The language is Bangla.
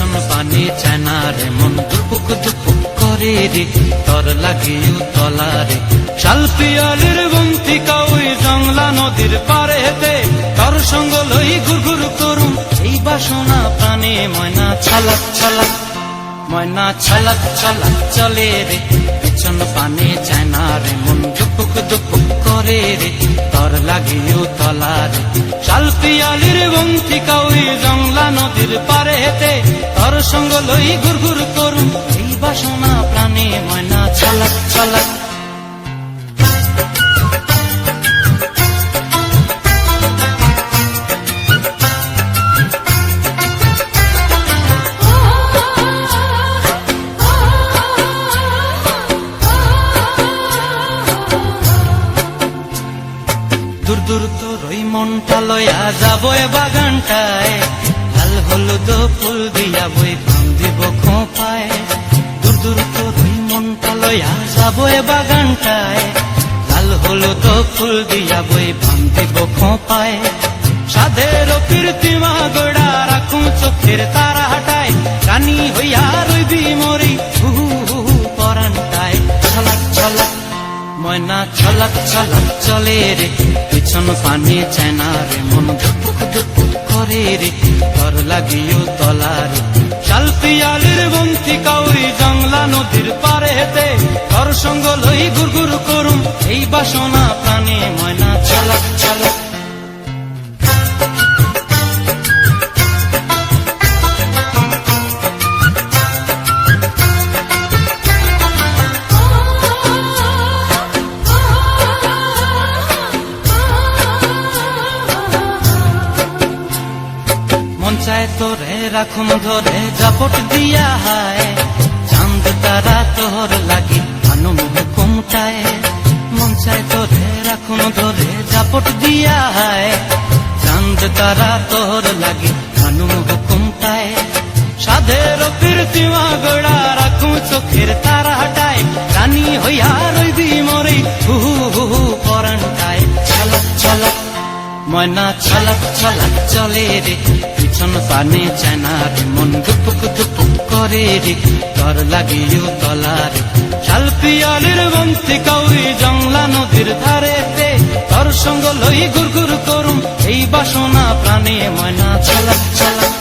পিছন পানি চায় না রে মন দুপুক দুপুক করে রে তর লাগিও তলারে শাল পিয়ালির বন্তিকা ওই জংলা নদীর পারে হেতে তর সঙ্গ লই ঘুরঘুর করুম এই বাসনা প্রাণে ময়না ছলক ছলক ময়না ছলক ছলক চলে রে পিছন পানি চায় না রে মন দুপুক দুপুক করে রে তর লাগিও তলারে শাল পিয়ালির বন্তিকা ওই জংলা নদীর পারে হেতে তর সঙ্গ লই ঘুরঘুর করুম এই বাসনা প্রাণে ময়না ছলক ছলক দূর দূর তোর ওই মনটা লয়া যাবো এ বাগানটায় লাল হলুদ ফুল দিয়া বই পাম দিব খোঁপায় দূর দূর তোর ওই মনটা লয়া যাবো এ বাগানটায় লাল হলুদ ফুল দিয়া বই পাম দিব খোঁপায় সাধের কীর্তিমা গোড়া রাখুম চোখের তারা হাটায় রানী হইয়া রইবি মরি হু হু পরানটায় ছলক ছলক ময়না ছলক ছলক চলে রে পিছন পানি চায় না রে মন দুপুক দুপুক করে রে তর লাগিও তলারে শাল পিয়ালির বন্তিকা ওই জংলা নদীর পারে হেতে তর সঙ্গ লই ঘুরঘুর করুম এই বাসনা প্রাণে ময়না ছলক ছলক মন চায় তোরে রাখুম ধরে জাপট দিয়া হায় চাঁদ তারা তোর লাগি আনুম হুকুমটায় মন চায় তোরে রাখুম ধরে জাপট দিয়া হায় চাঁদ তারা তোর লাগি আনুম হুকুমটায় সাধের কীর্তিমা গোড়া রাখুম চোখের তারা হাটায় রানী হইয়া রইবি মরে হু হু হু পরানটায় ছলক ছলক ময়না ছলক ছলক চলে রে পিছন পানি চায় না রে মন দুপুক দুপুক করে রে তর লাগিও তলারে শাল পিয়ালির বন্তিকা ওই জংলা নদীর ধারেতে তর সঙ্গ লই ঘুরঘুর করুম এই বাসনা প্রাণে ময়না ছলক ছলক